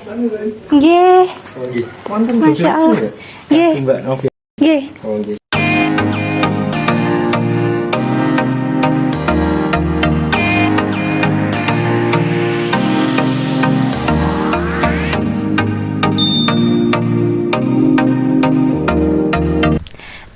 Nggih. Oh nggih. Wonten Masya Allah. Nggih. Mbak Novi. Nggih. Oh nggih.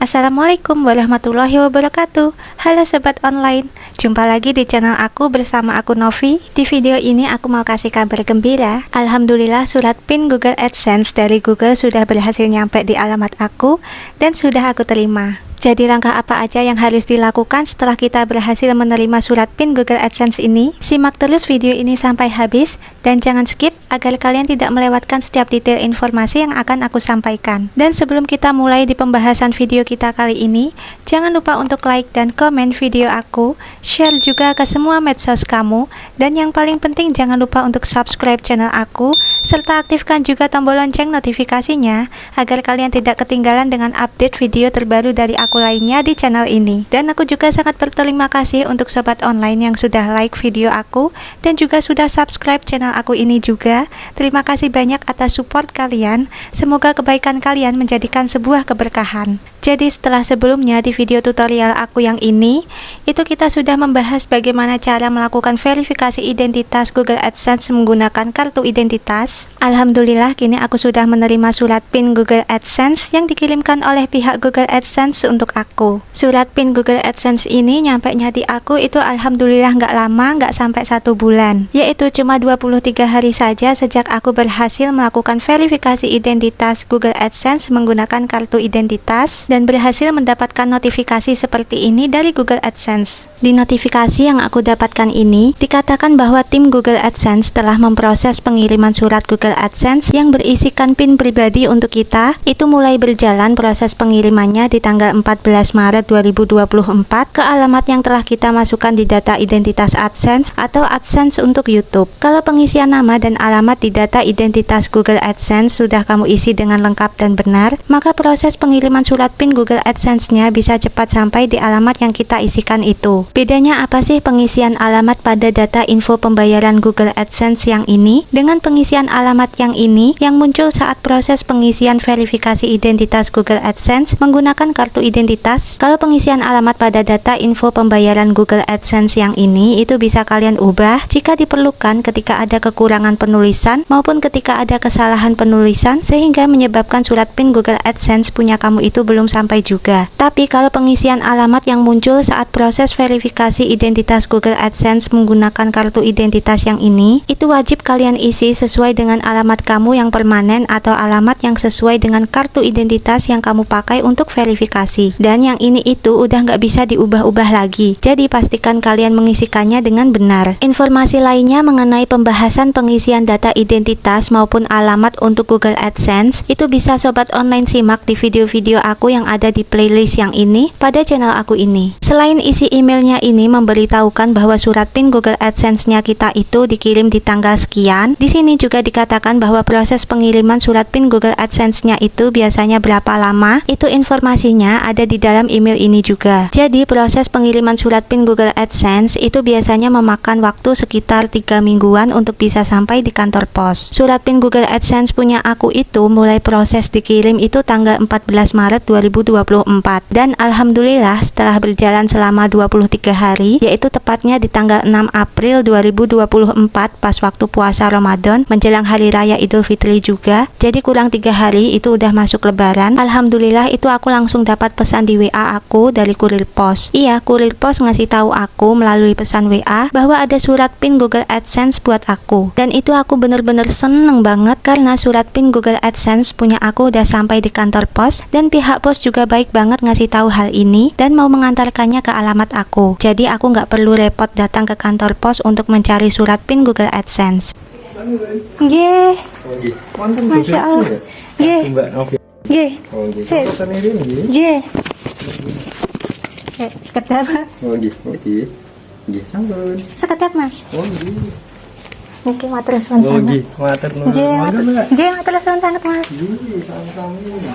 Assalamualaikum warahmatullahi wabarakatuh. Halo sobat online, jumpa lagi di channel aku bersama aku Novi. Di video ini aku mau kasih kabar gembira. Alhamdulillah surat PIN Google AdSense dari Google sudah berhasil nyampe di alamat aku dan sudah aku terima. Jadi langkah apa aja yang harus dilakukan setelah kita berhasil menerima surat PIN Google AdSense ini? Simak terus video ini sampai habis dan jangan skip agar kalian tidak melewatkan setiap detail informasi yang akan aku sampaikan. Dan sebelum kita mulai di pembahasan video kita kali ini, jangan lupa untuk like dan komen video aku, share juga ke semua medsos kamu, dan yang paling penting jangan lupa untuk subscribe channel aku, serta aktifkan juga tombol lonceng notifikasinya agar kalian tidak ketinggalan dengan update video terbaru dari aku lainnya di channel ini. Dan aku juga sangat berterima kasih untuk sobat online yang sudah like video aku dan juga sudah subscribe channel aku ini juga. Terima kasih banyak atas support kalian. Semoga kebaikan kalian menjadikan sebuah keberkahan. Jadi setelah sebelumnya di video tutorial aku yang ini, itu kita sudah membahas bagaimana cara melakukan verifikasi identitas Google AdSense menggunakan kartu identitas. Alhamdulillah kini aku sudah menerima surat PIN Google AdSense yang dikirimkan oleh pihak Google AdSense untuk aku. Surat PIN Google AdSense ini nyampenya di aku itu alhamdulillah nggak lama, nggak sampai 1 bulan, yaitu cuma 23 hari saja sejak aku berhasil melakukan verifikasi identitas Google AdSense menggunakan kartu identitas dan berhasil mendapatkan notifikasi seperti ini dari Google AdSense. Di notifikasi yang aku dapatkan ini, dikatakan bahwa tim Google AdSense telah memproses pengiriman surat Google AdSense yang berisikan PIN pribadi untuk kita. Itu mulai berjalan proses pengirimannya di tanggal 14 Maret 2024 ke alamat yang telah kita masukkan di data identitas AdSense atau AdSense untuk YouTube. Kalau pengisian nama dan alamat di data identitas Google AdSense sudah kamu isi dengan lengkap dan benar, maka proses pengiriman surat PIN Google AdSense-nya bisa cepat sampai di alamat yang kita isikan itu. Bedanya apa sih pengisian alamat pada data info pembayaran Google AdSense yang ini dengan pengisian alamat yang ini yang muncul saat proses pengisian verifikasi identitas Google AdSense menggunakan kartu identitas? Kalau pengisian alamat pada data info pembayaran Google AdSense yang ini itu bisa kalian ubah jika diperlukan ketika ada kekurangan penulisan maupun ketika ada kesalahan penulisan sehingga menyebabkan surat PIN Google AdSense punya kamu itu belum sampai juga. Tapi kalau pengisian alamat yang muncul saat proses verifikasi identitas Google AdSense menggunakan kartu identitas yang ini, itu wajib kalian isi sesuai dengan alamat kamu yang permanen atau alamat yang sesuai dengan kartu identitas yang kamu pakai untuk verifikasi. Dan yang ini itu udah nggak bisa diubah-ubah lagi. Jadi pastikan kalian mengisikannya dengan benar. Informasi lainnya mengenai pembahasan pengisian data identitas maupun alamat untuk Google AdSense itu bisa sobat online simak di video-video aku yang ada di playlist yang ini pada channel aku ini. Selain isi emailnya ini memberitahukan bahwa surat PIN Google AdSense-nya kita itu dikirim di tanggal sekian, di sini juga dikatakan bahwa proses pengiriman surat PIN Google AdSense-nya itu biasanya berapa lama. Itu informasinya ada di dalam email ini juga. Jadi proses pengiriman surat PIN Google AdSense itu biasanya memakan waktu sekitar 3 mingguan untuk bisa sampai di kantor pos. Surat PIN Google AdSense punya aku itu mulai proses dikirim itu tanggal 14 Maret 2024 dan alhamdulillah setelah berjalan selama 23 hari, yaitu tepatnya di tanggal 6 April 2024 pas waktu puasa Ramadan menjelang hari raya Idul Fitri juga, jadi kurang 3 hari itu udah masuk lebaran. Alhamdulillah itu aku langsung dapat pesan di WA aku dari kurir pos. Iya, kurir pos ngasih tahu aku melalui pesan WA bahwa ada surat PIN Google AdSense buat aku, dan itu aku bener-bener seneng banget karena surat PIN Google AdSense punya aku udah sampai di kantor pos dan pihak pos juga baik banget ngasih tahu hal ini dan mau mengantarkannya ke alamat aku. Jadi aku nggak perlu repot datang ke kantor pos untuk mencari surat PIN Google AdSense. Nggih. Oh nggih. Wonten Masya Allah. Nggih. Mbak Novi. Nggih. Oh nggih. Sik. Pesan ini nggih. Nggih. Sekedap. Oh nggih. Nggih. Nggih, sampun. Sekedap, Mas. Oh nggih. Niki matur suwun Oh sanget. nggih, matur nuwun. Nggih, Monggo, Mbak. nggih matur suwun sanget, Mas. Nggih, sama-sama.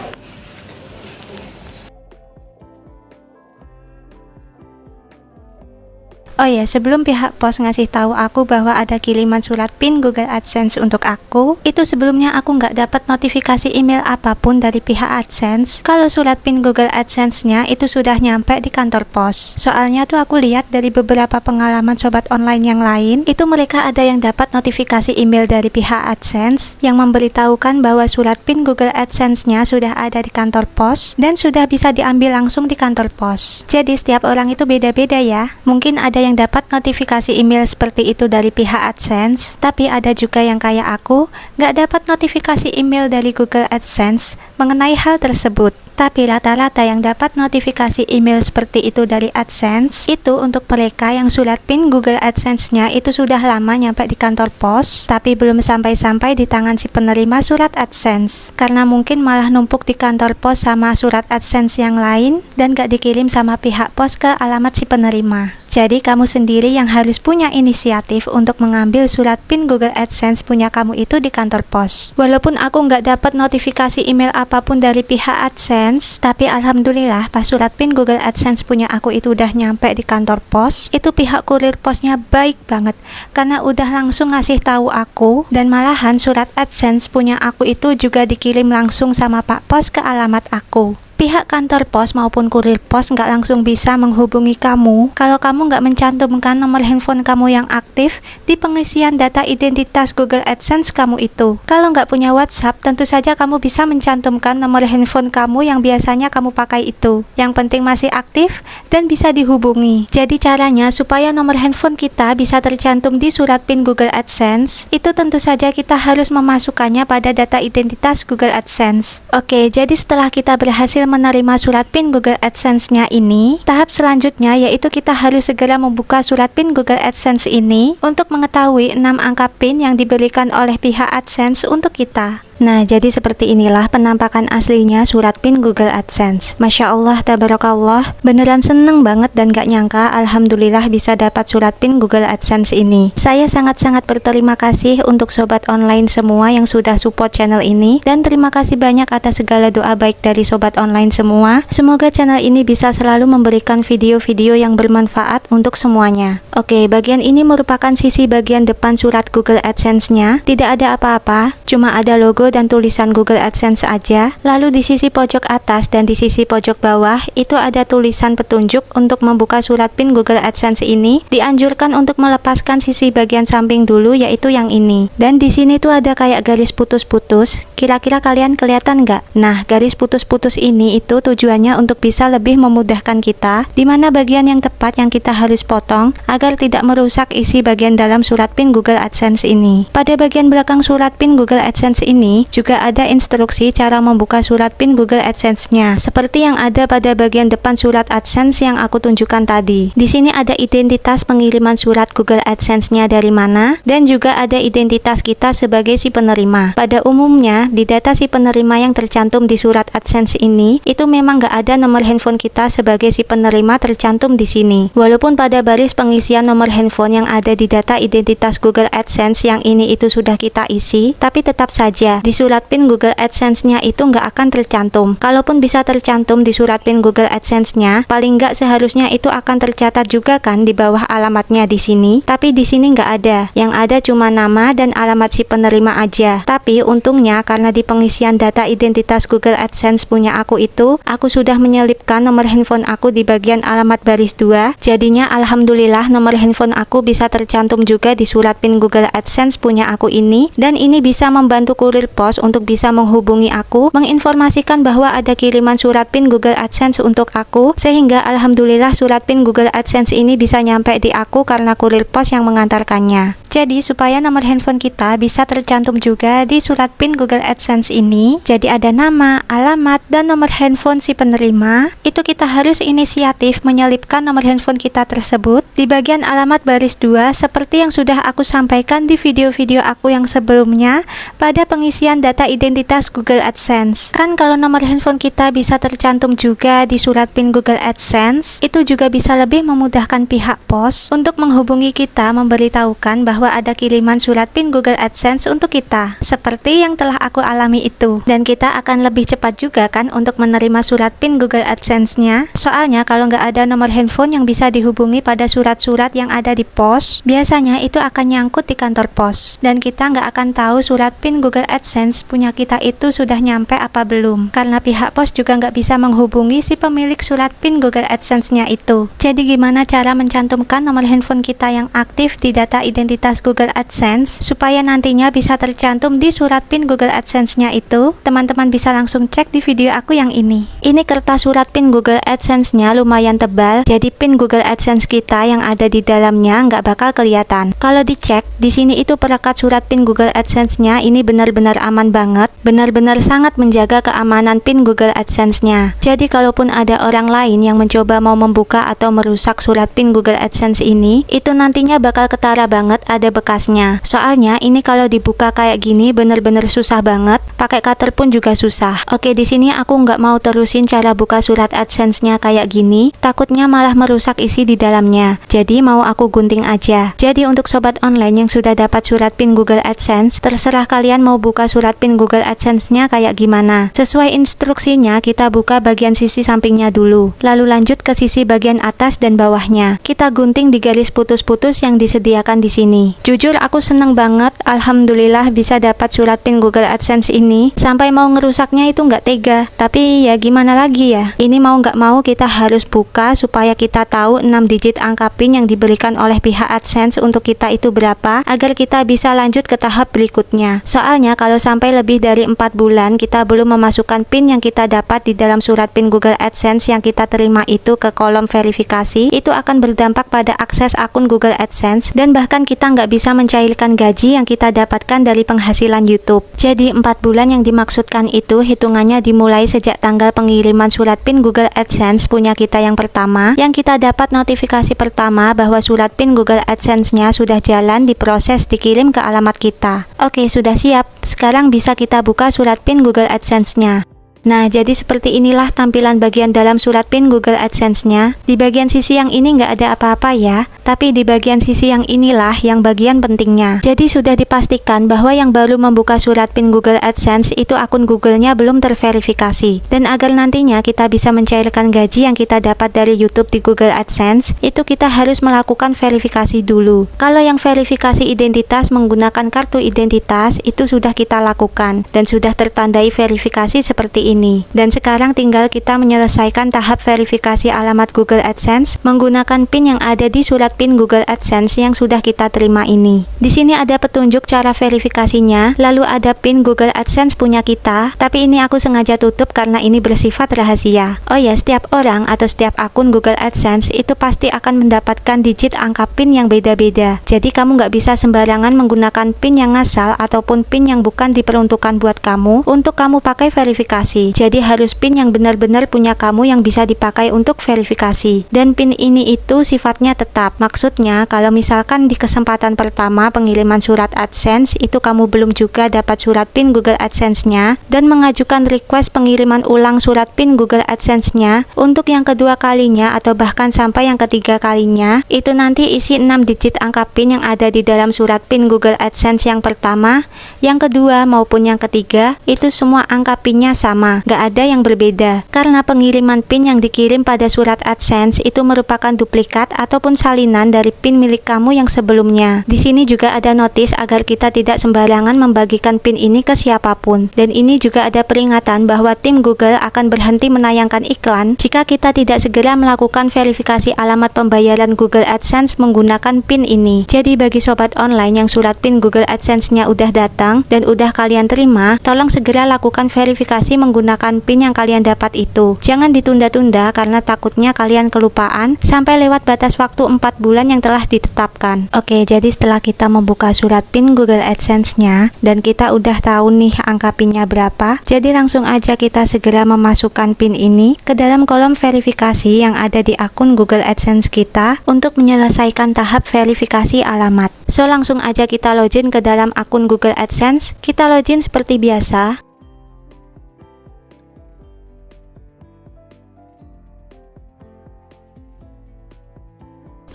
Oh ya, sebelum pihak pos ngasih tahu aku bahwa ada kiriman surat PIN Google AdSense untuk aku, itu sebelumnya aku nggak dapat notifikasi email apapun dari pihak AdSense kalau surat PIN Google AdSense-nya itu sudah nyampe di kantor pos. Soalnya tuh aku lihat dari beberapa pengalaman sobat online yang lain, itu mereka ada yang dapat notifikasi email dari pihak AdSense yang memberitahukan bahwa surat PIN Google AdSense-nya sudah ada di kantor pos dan sudah bisa diambil langsung di kantor pos. Jadi setiap orang itu beda-beda ya. Mungkin ada yang dapat notifikasi email seperti itu dari pihak AdSense, tapi ada juga yang kayak aku, nggak dapat notifikasi email dari Google AdSense mengenai hal tersebut. Tapi rata-rata yang dapat notifikasi email seperti itu dari AdSense, itu untuk mereka yang surat PIN Google AdSense-nya itu sudah lama nyampe di kantor pos, tapi belum sampai-sampai di tangan si penerima surat AdSense. Karena mungkin malah numpuk di kantor pos sama surat AdSense yang lain, dan gak dikirim sama pihak pos ke alamat si penerima. Jadi kamu sendiri yang harus punya inisiatif untuk mengambil surat PIN Google AdSense punya kamu itu di kantor pos. Walaupun aku nggak dapat notifikasi email apapun dari pihak AdSense, tapi alhamdulillah pas surat PIN Google AdSense punya aku itu udah nyampe di kantor pos, itu pihak kurir posnya baik banget karena udah langsung ngasih tahu aku, dan malahan surat AdSense punya aku itu juga dikirim langsung sama Pak Pos ke alamat aku. Pihak kantor pos maupun kurir pos nggak langsung bisa menghubungi kamu kalau kamu nggak mencantumkan nomor handphone kamu yang aktif di pengisian data identitas Google AdSense kamu itu. Kalau nggak punya WhatsApp, tentu saja kamu bisa mencantumkan nomor handphone kamu yang biasanya kamu pakai itu. Yang penting masih aktif dan bisa dihubungi. Jadi caranya supaya nomor handphone kita bisa tercantum di surat PIN Google AdSense, itu tentu saja kita harus memasukkannya pada data identitas Google AdSense. Oke, jadi setelah kita berhasil menerima surat PIN Google AdSense-nya ini, tahap selanjutnya yaitu kita harus segera membuka surat PIN Google AdSense ini untuk mengetahui 6 angka PIN yang diberikan oleh pihak AdSense untuk kita. Nah, jadi seperti inilah penampakan aslinya surat PIN Google AdSense. Masya Allah, tabarakallah, beneran seneng banget dan gak nyangka alhamdulillah bisa dapat surat PIN Google AdSense ini. Saya sangat-sangat berterima kasih untuk sobat online semua yang sudah support channel ini, dan terima kasih banyak atas segala doa baik dari sobat online semua. Semoga channel ini bisa selalu memberikan video-video yang bermanfaat untuk semuanya. Oke, bagian ini merupakan sisi bagian depan surat Google AdSense-nya. Tidak ada apa-apa, cuma ada logo dan tulisan Google AdSense aja. Lalu di sisi pojok atas dan di sisi pojok bawah itu ada tulisan petunjuk untuk membuka surat PIN Google AdSense ini. Dianjurkan untuk melepaskan sisi bagian samping dulu, yaitu yang ini. Dan di sini tuh ada kayak garis putus-putus. Kira-kira kalian kelihatan nggak? Nah, garis putus-putus ini itu tujuannya untuk bisa lebih memudahkan kita di mana bagian yang tepat yang kita harus potong agar tidak merusak isi bagian dalam surat PIN Google AdSense ini. Pada bagian belakang surat PIN Google AdSense ini juga ada instruksi cara membuka surat PIN Google AdSense-nya, seperti yang ada pada bagian depan surat AdSense yang aku tunjukkan tadi. Di sini ada identitas pengiriman surat Google AdSense-nya dari mana, dan juga ada identitas kita sebagai si penerima. Pada umumnya, di data si penerima yang tercantum di surat AdSense ini, itu memang nggak ada nomor handphone kita sebagai si penerima tercantum di sini. Walaupun pada baris pengisian nomor handphone yang ada di data identitas Google AdSense yang ini itu sudah kita isi, tapi tetap saja di surat PIN Google AdSense-nya itu nggak akan tercantum. Kalaupun bisa tercantum di surat PIN Google AdSense-nya, paling nggak seharusnya itu akan tercatat juga kan di bawah alamatnya di sini. Tapi di sini nggak ada. Yang ada cuma nama dan alamat si penerima aja. Tapi untungnya karena di pengisian data identitas Google AdSense punya aku itu, aku sudah menyelipkan nomor handphone aku di bagian alamat baris 2. Jadinya alhamdulillah nomor handphone aku bisa tercantum juga di surat PIN Google AdSense punya aku ini, dan ini bisa membantu kurir pos untuk bisa menghubungi aku, menginformasikan bahwa ada kiriman surat PIN Google AdSense untuk aku, sehingga alhamdulillah surat PIN Google AdSense ini bisa nyampe di aku karena kurir pos yang mengantarkannya. Jadi supaya nomor handphone kita bisa tercantum juga di surat PIN Google AdSense ini, jadi ada nama, alamat, dan nomor handphone si penerima, itu kita harus inisiatif menyelipkan nomor handphone kita tersebut di bagian alamat baris 2 seperti yang sudah aku sampaikan di video-video aku yang sebelumnya pada pengisian data identitas Google AdSense. Kan kalau nomor handphone kita bisa tercantum juga di surat PIN Google AdSense, itu juga bisa lebih memudahkan pihak pos untuk menghubungi kita, memberitahukan bahwa bahwa ada kiriman surat PIN Google AdSense untuk kita, seperti yang telah aku alami itu. Dan kita akan lebih cepat juga kan untuk menerima surat PIN Google AdSense-nya. Soalnya kalau nggak ada nomor handphone yang bisa dihubungi pada surat-surat yang ada di pos, biasanya itu akan nyangkut di kantor pos. Dan kita nggak akan tahu surat PIN Google AdSense punya kita itu sudah nyampe apa belum. Karena pihak pos juga nggak bisa menghubungi si pemilik surat PIN Google AdSense-nya itu. Jadi gimana cara mencantumkan nomor handphone kita yang aktif di data identitas Google AdSense supaya nantinya bisa tercantum di surat PIN Google AdSense-nya itu? Teman-teman bisa langsung cek di video aku yang ini. Ini kertas surat PIN Google AdSense-nya lumayan tebal, jadi PIN Google AdSense kita yang ada di dalamnya nggak bakal kelihatan. Kalau dicek, di sini itu perekat surat PIN Google AdSense-nya ini benar-benar aman banget, benar-benar sangat menjaga keamanan PIN Google AdSense-nya. Jadi kalaupun ada orang lain yang mencoba mau membuka atau merusak surat PIN Google AdSense ini, itu nantinya bakal ketara banget ada bekasnya. Soalnya ini kalau dibuka kayak gini bener-bener susah banget, pakai cutter pun juga susah. Oke, di sini aku nggak mau terusin cara buka surat AdSense-nya kayak gini, takutnya malah merusak isi di dalamnya. Jadi mau aku gunting aja. Jadi untuk sobat online yang sudah dapat surat PIN Google AdSense, terserah kalian mau buka surat PIN Google AdSense-nya kayak gimana. Sesuai instruksinya, kita buka bagian sisi sampingnya dulu, lalu lanjut ke sisi bagian atas dan bawahnya. Kita gunting di garis putus-putus yang disediakan di sini. Jujur aku seneng banget, alhamdulillah bisa dapat surat PIN Google AdSense ini. Sampai mau ngerusaknya itu nggak tega, tapi ya gimana lagi ya. Ini mau nggak mau kita harus buka supaya kita tahu 6 digit angka PIN yang diberikan oleh pihak AdSense untuk kita itu berapa, agar kita bisa lanjut ke tahap berikutnya. Soalnya kalau sampai lebih dari 4 bulan kita belum memasukkan PIN yang kita dapat di dalam surat PIN Google AdSense yang kita terima itu ke kolom verifikasi, itu akan berdampak pada akses akun Google AdSense dan bahkan kita nggak bisa mencairkan gaji yang kita dapatkan dari penghasilan YouTube. Jadi 4 bulan yang dimaksudkan itu hitungannya dimulai sejak tanggal pengiriman surat PIN Google AdSense punya kita yang pertama, yang kita dapat notifikasi pertama bahwa surat PIN Google AdSense-nya sudah jalan, diproses, dikirim ke alamat kita. Oke, sudah siap. Sekarang bisa kita buka surat PIN Google AdSense-nya. Nah, jadi seperti inilah tampilan bagian dalam surat PIN Google AdSense-nya. Di bagian sisi yang ini nggak ada apa-apa ya, tapi di bagian sisi yang inilah yang bagian pentingnya. Jadi sudah dipastikan bahwa yang baru membuka surat PIN Google AdSense itu akun Google-nya belum terverifikasi. Dan agar nantinya kita bisa mencairkan gaji yang kita dapat dari YouTube di Google AdSense, itu kita harus melakukan verifikasi dulu. Kalau yang verifikasi identitas menggunakan kartu identitas, itu sudah kita lakukan dan sudah tertandai verifikasi seperti ini. Dan sekarang tinggal kita menyelesaikan tahap verifikasi alamat Google AdSense menggunakan PIN yang ada di surat PIN Google AdSense yang sudah kita terima ini. Di sini ada petunjuk cara verifikasinya, lalu ada PIN Google AdSense punya kita, tapi ini aku sengaja tutup karena ini bersifat rahasia. Oh ya, setiap orang atau setiap akun Google AdSense itu pasti akan mendapatkan digit angka PIN yang beda-beda. Jadi kamu nggak bisa sembarangan menggunakan PIN yang ngasal ataupun PIN yang bukan diperuntukkan buat kamu untuk kamu pakai verifikasi. Jadi harus PIN yang benar-benar punya kamu yang bisa dipakai untuk verifikasi. Dan PIN ini itu sifatnya tetap. Maksudnya kalau misalkan di kesempatan pertama pengiriman surat AdSense itu kamu belum juga dapat surat PIN Google AdSense-nya dan mengajukan request pengiriman ulang surat PIN Google AdSense-nya untuk yang kedua kalinya atau bahkan sampai yang ketiga kalinya, itu nanti isi 6 digit angka PIN yang ada di dalam surat PIN Google AdSense yang pertama, yang kedua maupun yang ketiga, itu semua angka PIN-nya sama. Nggak ada yang berbeda, karena pengiriman PIN yang dikirim pada surat AdSense itu merupakan duplikat ataupun salinan dari PIN milik kamu yang sebelumnya. Di sini juga ada notis agar kita tidak sembarangan membagikan PIN ini ke siapapun. Dan ini juga ada peringatan bahwa tim Google akan berhenti menayangkan iklan jika kita tidak segera melakukan verifikasi alamat pembayaran Google AdSense menggunakan PIN ini. Jadi bagi sobat online yang surat PIN Google AdSense-nya udah datang dan udah kalian terima, tolong segera lakukan verifikasi menggunakan PIN yang kalian dapat itu. Jangan ditunda-tunda karena takutnya kalian kelupaan sampai lewat batas waktu 4 bulan yang telah ditetapkan. Oke, jadi setelah kita membuka surat PIN Google AdSense-nya dan kita udah tahu nih angka PIN-nya berapa, jadi langsung aja kita segera memasukkan PIN ini ke dalam kolom verifikasi yang ada di akun Google AdSense kita untuk menyelesaikan tahap verifikasi alamat. So langsung aja kita login ke dalam akun Google AdSense. Kita login seperti biasa.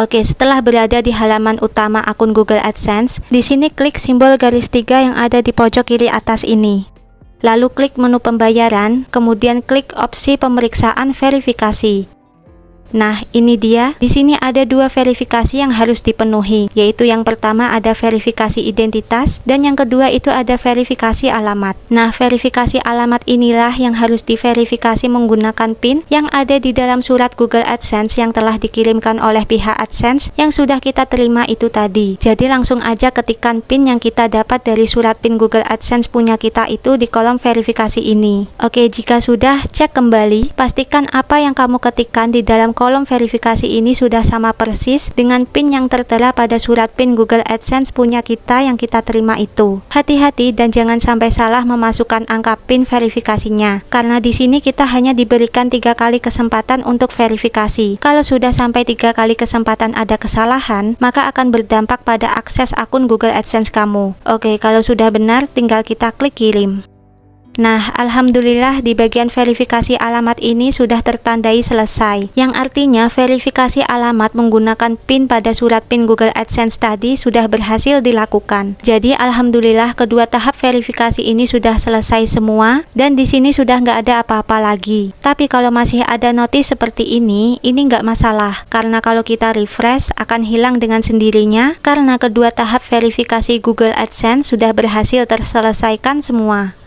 Oke, setelah berada di halaman utama akun Google AdSense, di sini klik simbol garis 3 yang ada di pojok kiri atas ini. Lalu klik menu pembayaran, kemudian klik opsi pemeriksaan verifikasi. Nah, ini dia. Di sini ada dua verifikasi yang harus dipenuhi, yaitu yang pertama ada verifikasi identitas dan yang kedua itu ada verifikasi alamat. Nah, verifikasi alamat inilah yang harus diverifikasi menggunakan PIN yang ada di dalam surat Google AdSense yang telah dikirimkan oleh pihak AdSense yang sudah kita terima itu tadi. Jadi langsung aja ketikkan PIN yang kita dapat dari surat PIN Google AdSense punya kita itu di kolom verifikasi ini. Oke, jika sudah, cek kembali, pastikan apa yang kamu ketikkan di dalam kolom verifikasi ini sudah sama persis dengan PIN yang tertera pada surat PIN Google AdSense punya kita yang kita terima itu. Hati-hati dan jangan sampai salah memasukkan angka PIN verifikasinya, karena di sini kita hanya diberikan 3 kali kesempatan untuk verifikasi. Kalau sudah sampai 3 kali kesempatan ada kesalahan, maka akan berdampak pada akses akun Google AdSense kamu. Oke, kalau sudah benar, tinggal kita klik kirim. Nah, alhamdulillah di bagian verifikasi alamat ini sudah tertandai selesai, yang artinya verifikasi alamat menggunakan PIN pada surat PIN Google AdSense tadi sudah berhasil dilakukan. Jadi alhamdulillah kedua tahap verifikasi ini sudah selesai semua dan di sini sudah nggak ada apa-apa lagi. Tapi kalau masih ada notis seperti ini nggak masalah, karena kalau kita refresh akan hilang dengan sendirinya karena kedua tahap verifikasi Google AdSense sudah berhasil terselesaikan semua.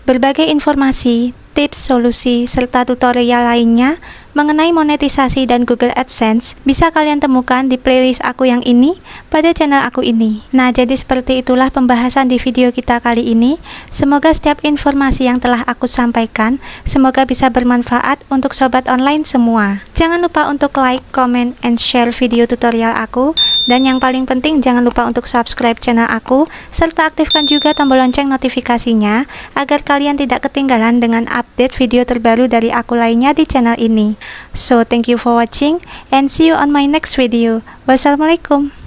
Berbagai informasi, tips, solusi, serta tutorial lainnya mengenai monetisasi dan Google AdSense bisa kalian temukan di playlist aku yang ini pada channel aku ini. Nah, jadi seperti itulah pembahasan di video kita kali ini. Semoga setiap informasi yang telah aku sampaikan semoga bisa bermanfaat untuk sobat online semua. Jangan lupa untuk like, comment, and share video tutorial aku. Dan yang paling penting jangan lupa untuk subscribe channel aku serta aktifkan juga tombol lonceng notifikasinya agar kalian tidak ketinggalan dengan update video terbaru dari aku lainnya di channel ini. So thank you for watching and see you on my next video. Wassalamualaikum.